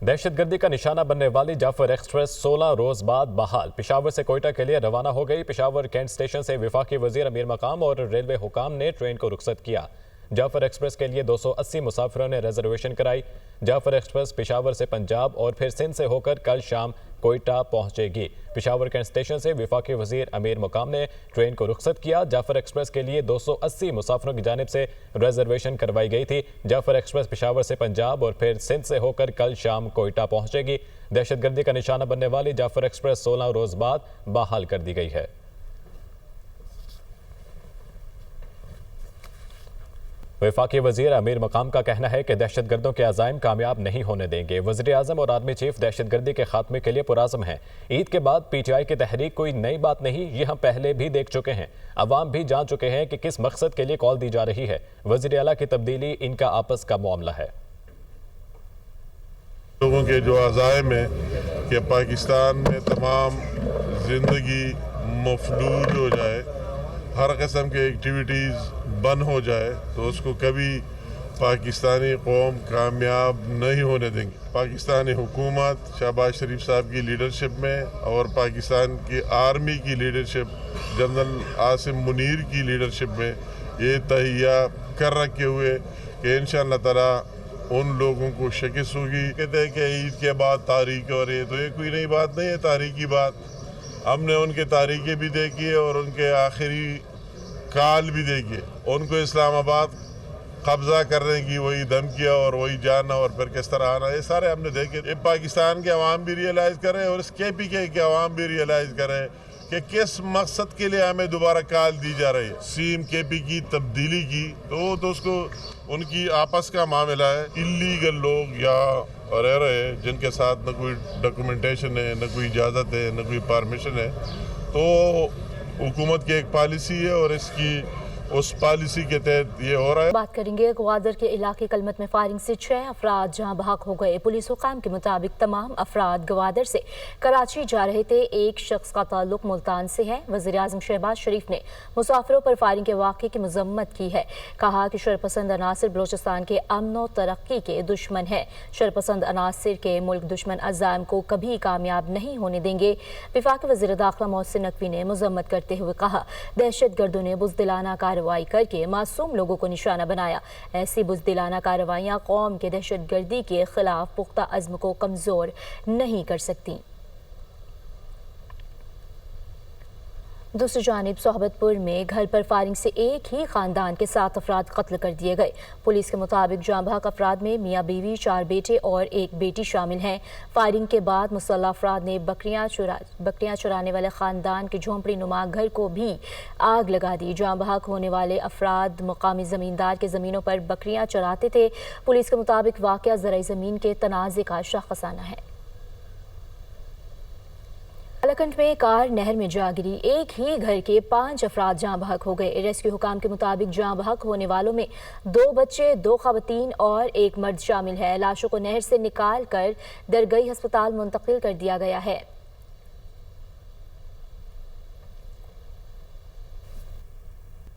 दहशत गर्दी का निशाना बनने वाली जाफर एक्सप्रेस 16 रोज बाद बहाल। पेशावर से कोयटा के लिए रवाना हो गई। पेशावर कैंट स्टेशन से वफाकी वजीर अमीर मकाम और रेलवे हुकाम ने ट्रेन को रुखसत किया। जाफर एक्सप्रेस के लिए 280 मुसाफिरों ने रिजर्वेशन कराई। जाफर एक्सप्रेस पेशावर से पंजाब और फिर सिंध से होकर कल शाम कोयटा पहुंचेगी। पेशावर कैंट स्टेशन से वफाकी वजीर अमीर मकाम ने ट्रेन को रुखसत किया। जाफर एक्सप्रेस के लिए 280 मुसाफिरों की जानिब से रिजर्वेशन करवाई गई थी। जाफर एक्सप्रेस पेशावर से पंजाब और फिर सिंध से होकर कल शाम कोयटा पहुंचेगी। दहशतगर्दी का निशाना बनने वाली जाफर एक्सप्रेस 16 रोज बाद बहाल कर दी गई है। वफाकी वजीर अमीर मकाम का कहना है कि दहशतगर्दों के अज़ाइम कामयाब नहीं होने देंगे। वज़ीर आज़म और आर्मी चीफ दहशतगर्दी के खात्मे के लिए पुराज़म हैं। ईद के बाद PTI की तहरीक कोई नई बात नहीं, ये हम पहले भी देख चुके हैं। अवाम भी जान चुके हैं कि किस मकसद के लिए कॉल दी जा रही है। वज़ीर आला की तब्दीली इनका आपस का मामला है। लोगों के जो अज़ाइम है कि पाकिस्तान में तमाम ज़िंदगी मफलूज हो जाए, हर किस्म की एक्टिविटीज़ बंद हो जाए, तो उसको कभी पाकिस्तानी कौम कामयाब नहीं होने देंगे। पाकिस्तानी हुकूमत शहबाज शरीफ साहब की लीडरशिप में और पाकिस्तान की आर्मी की लीडरशिप, जनरल आसिम मुनीर की लीडरशिप में ये तहिया कर रखे हुए कि इंशाअल्लाह ताला उन लोगों को शिकस्त होगी। कहते हैं कि ईद के बाद तारीख हो रही है, तो ये कोई नई बात नहीं है। तारीख की बात हमने उनके तारीखें भी देखी है और उनके आखिरी काल भी देखिए। उनको इस्लामाबाद कब्जा करने की वही धमकियाँ और वही जाना और फिर किस तरह आना, ये सारे हमने देखे। ये पाकिस्तान के अवाम भी रियलाइज़ करें और इस KPK के अवाम भी रियलाइज़ करें कि किस मकसद के लिए हमें दोबारा काल दी जा रही है। सीम KP की तब्दीली की तो उसको उनकी आपस का मामला है। इलीगल लोग या रह रहे हैं जिनके साथ न कोई डॉक्यूमेंटेशन है, न कोई इजाज़त है, न कोई परमिशन है, तो हुकूमत की एक पॉलिसी है और इसकी उस पॉलिसी के तहत ये हो रहा है। बात करेंगे ग्वादर के इलाके कलमत में फायरिंग से 6 अफराद जहां बहक हो गए। पुलिस हुकाम के मुताबिक तमाम अफराद ग्वादर से कराची जा रहे थे। एक शख्स का ताल्लुक मुल्तान से है। वज़ीर आज़म शहबाज शरीफ ने मुसाफिरों पर फायरिंग के वाक़े की मजम्मत की है। कहा कि शरपसंद अनासिर बलोचिस्तान के अमन व तरक्की के दुश्मन है। शरपसंद अनासिर के मुल्क दुश्मन अज़ाइम को कभी कामयाब नहीं होने देंगे। वफाकी वज़ीर दाखिला मोहसिन नकवी ने मजम्मत करते हुए कहा, दहशत गर्दों ने बुज़दिलाना कार्रवाई करके मासूम लोगों को निशाना बनाया। ऐसी बुज़दिलाना कार्रवाइयाँ कौम के दहशत गर्दी के खिलाफ पुख्ता अज़्म को कमज़ोर नहीं कर सकती। दूसरी जानिब सोहबतपुर में घर पर फायरिंग से एक ही खानदान के 7 अफराद कत्ल कर दिए गए। पुलिस के मुताबिक जाँ बहक अफराद में मियाँ बीवी, 4 बेटे और 1 बेटी शामिल हैं। फायरिंग के बाद मुसल्लह अफराद ने बकरियां चुराने वाले खानदान के झोंपड़ी नुमा घर को भी आग लगा दी। जाँ बहक होने वाले अफराद मुकामी ज़मींदार के ज़मीनों पर बकरियां चराते थे। पुलिस के मुताबिक वाक़या ज़राई ज़मीन के तनाज़े का शाखसाना है। कालाकंड में कार नहर में जा गिरी। एक ही घर के 5 अफराद जाँ बहक हो गए। रेस्क्यू हुकाम के मुताबिक जाँ बहक होने वालों में 2 बच्चे, 2 ख़वातीन और 1 मर्द शामिल है। लाशों को नहर से निकाल कर दरगई अस्पताल मुंतकिल कर दिया गया है।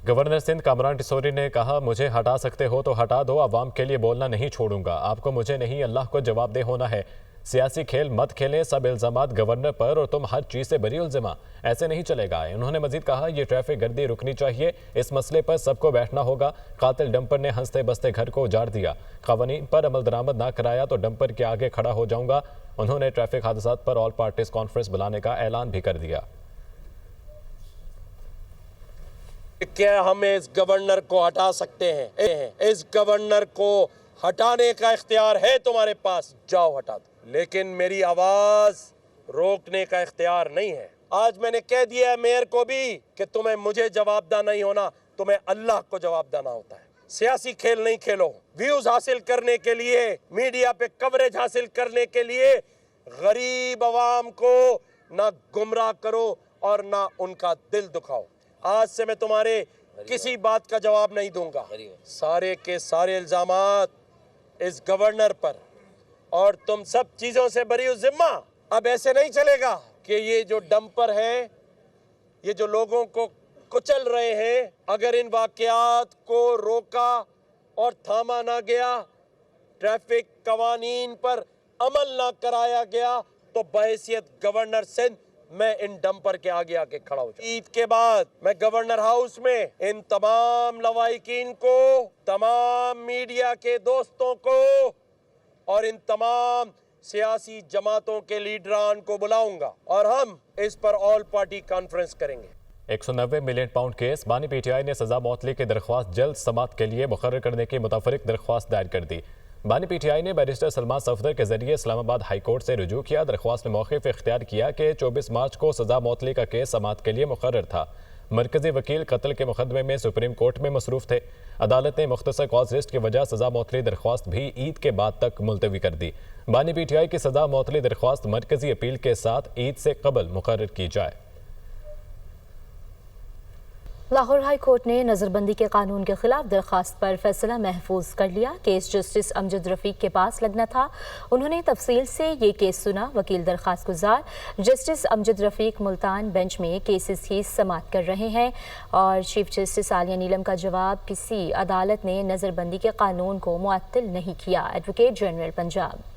गवर्नर सिंध कामरान टिसोरी ने कहा, मुझे हटा सकते हो तो हटा दो, अवाम के लिए बोलना नहीं छोड़ूंगा। आपको मुझे नहीं, अल्लाह को जवाबदेह होना है। सियासी खेल मत खेलें, सब इल्जामात गवर्नर पर और तुम हर चीज़ से बरी उल्ज़मा, ऐसे नहीं चलेगा। उन्होंने मजीद कहा, ये ट्रैफिक गर्दी रुकनी चाहिए, इस मसले पर सबको बैठना होगा। कातिल डंपर ने हंसते बसते घर को उजाड़ दिया। क़वानीन पर अमल दरामद ना कराया तो डंपर के आगे खड़ा हो जाऊंगा। उन्होंने ट्रैफिक हादसात पर ऑल पार्टीज कॉन्फ्रेंस बुलाने का ऐलान भी कर दिया। क्या हम इस गवर्नर को हटा सकते हैं? इस गवर्नर को हटाने का इख्तियार है तुम्हारे पास, जाओ हटा दो, लेकिन मेरी आवाज रोकने का इख्तियार नहीं है। आज मैंने कह दिया है मेयर को भी कि तुम्हें मुझे जवाबदार नहीं होना, तुम्हें अल्लाह को जवाबदार होता है। सियासी खेल नहीं खेलो। व्यूज हासिल करने के लिए, मीडिया पे कवरेज हासिल करने के लिए गरीब अवाम को ना गुमराह करो और ना उनका दिल दुखाओ। आज से मैं तुम्हारे किसी बात का जवाब नहीं दूंगा। सारे के सारे इल्जामात इस गवर्नर पर और तुम सब चीजों से बरी जिम्मा। अब ऐसे नहीं चलेगा कि ये जो डंपर है, ये जो लोगों को कुचल रहे हैं, अगर इन वाकयात को रोका और थामा ना गया, ट्रैफिक कवानीन पर अमल ना कराया गया तो बहैसियत गवर्नर सिंध मैं इन डंपर के आगे आके खड़ा हूँ। ईद के बाद मैं गवर्नर हाउस में इन तमाम लवाहिकीन को, तमाम मीडिया के दोस्तों को और इन तमाम सियासी जमातों के लीडरान को बुलाऊंगा और हम इस पर ऑल पार्टी कॉन्फ्रेंस करेंगे। 190 मिलियन पाउंड केस बानी पीटीआई ने सजा मौतली की दरख्वास्त जल्द समाअत के लिए मुकर्रर करने की मुतफर्रिक दरख्वास्त दायर कर दी। बानी पीटीआई ने बैरिस्टर सलमान सफदर के जरिए इस्लामाबाद हाई कोर्ट से रुजू किया। दरख्वास्त ने मौक़िफ़ इख्तियार किया कि 24 मार्च को सजा मौतली का केस समाअत के लिए मुकर्रर था। मरकजी वकील कत्ल के मुकदमे में सुप्रीम कोर्ट में मसरूफ़ थे। अदालत ने मुख्तसर कॉज लिस्ट की वजह सजा मौतली दरख्वास्त भी ईद के बाद तक मुलतवी कर दी। बानी पीटीआई की सजा मौतली दरख्वास्त मरकजी अपील के साथ ईद से कबल मुकर्रर की जाए। लाहौर हाई कोर्ट ने नज़रबंदी के कानून के खिलाफ दरख्वास्त पर फैसला महफूज कर लिया। केस जस्टिस अमजद रफ़ीक के पास लगना था। उन्होंने तफसील से ये केस सुना। वकील दरख्वास्त गुजार जस्टिस अमजद रफ़ीक मुल्तान बेंच में केसेस की समाअत कर रहे हैं और चीफ जस्टिस आलिया नीलम का जवाब, किसी अदालत ने नज़रबंदी के कानून को मुअत्तल नहीं किया। Advocate general Punjab.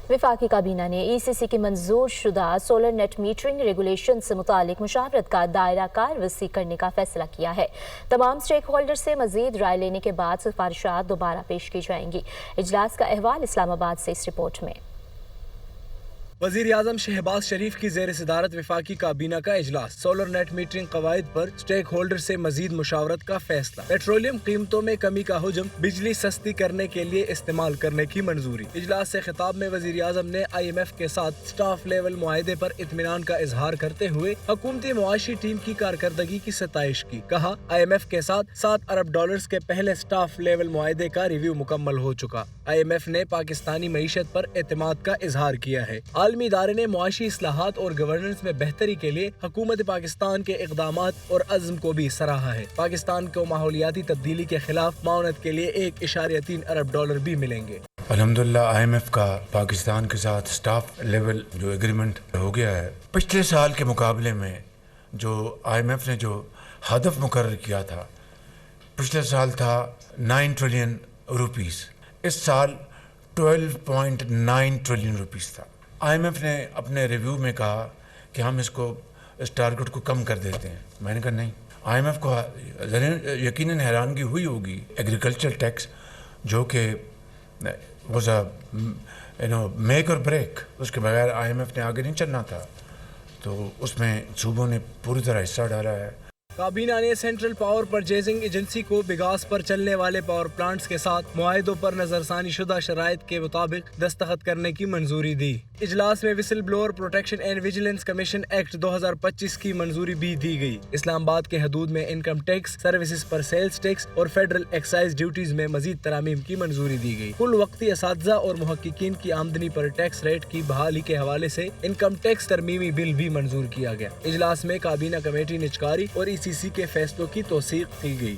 वफाकी काबीना ने ECC की मंजूर शुदा सोलर नेट मीटरिंग रेगुलेशन से मुतालिक मुशावरत का दायरा कार वसी करने का फैसला किया है। तमाम स्टेक होल्डर से मजीद राय लेने के बाद सिफारिशात दोबारा पेश की जाएंगी। इजलास का अहवाल इस्लामाबाद से इस रिपोर्ट में। वज़ीर आज़म शहबाज शरीफ की ज़ेर सदारत वफाकी काबीना का इजलास, सोलर नेट मीटरिंग कवायद पर स्टेक होल्डर से मजीद मुशावरत का फैसला, पेट्रोलियम कीमतों में कमी का हुजम बिजली सस्ती करने के लिए इस्तेमाल करने की मंजूरी। इजलास से खिताब में वज़ीर आज़म ने IMF के साथ स्टाफ लेवल मुआहदे पर इत्मीनान का इजहार करते हुए हुकूमती मुआशी टीम की कारकर्दगी की सताइश की। कहा, IMF के साथ $7 अरब के पहले स्टाफ लेवल मुआहदे का रिव्यू मुकम्मल हो चुका। IMF ने पाकिस्तानी मईशत पर एतमाद का इजहार किया है। आलमी इदारे ने मुआशी इस्लाहात और गवर्नेंस में बेहतरी के लिए हुकूमत पाकिस्तान के इक़दामात और अज़्म को भी सराहा है। पाकिस्तान को माहौलियाती तब्दीली के खिलाफ माउनत के लिए $1.3 अरब भी मिलेंगे। अल्हम्दुलिल्लाह IMF का पाकिस्तान के साथ स्टाफ लेवल जो एग्रीमेंट हो गया है, पिछले साल के मुकाबले में जो IMF ने जो हदफ मुकर्रर किया था, पिछले साल था 9 ट्रिलियन रुपीस, इस साल 12.9 ट्रिलियन रुपीस था। IMF ने अपने रिव्यू में कहा कि हम इसको इस टारगेट को कम कर देते हैं। मैंने कहा नहीं, IMF को यकीनन हैरानगी हुई होगी। एग्रीकल्चर टैक्स जो कि वाज अ मेक और ब्रेक, उसके बगैर IMF ने आगे नहीं चलना था, तो उसमें सूबों ने पूरी तरह हिस्सा डाला है। काबीना ने सेंट्रल पावर परचेजिंग एजेंसी को बिगास पर चलने वाले पावर प्लांट्स के साथ मुआहिदों पर नजरसानी शुदा शराइत के मुताबिक दस्तखत करने की मंजूरी दी। इजलास में whistle blower protection and vigilance commission act 2025 की मंजूरी भी दी गई। इस्लामाबाद के हदूद में इनकम टैक्स, सर्विसेज पर सेल्स टैक्स और फेडरल एक्साइज ड्यूटीज में मजीद तरामीम की मंजूरी दी गई। कुल वक्ती असातिज़ा और मुहक्किकीन की आमदनी पर टैक्स रेट की बहाली के हवाले से इनकम टैक्स तरमीमी बिल भी मंजूर किया गया। इजलास में काबीना कमेटी निचकारी और ECC के फैसलों की तौसीक की गई।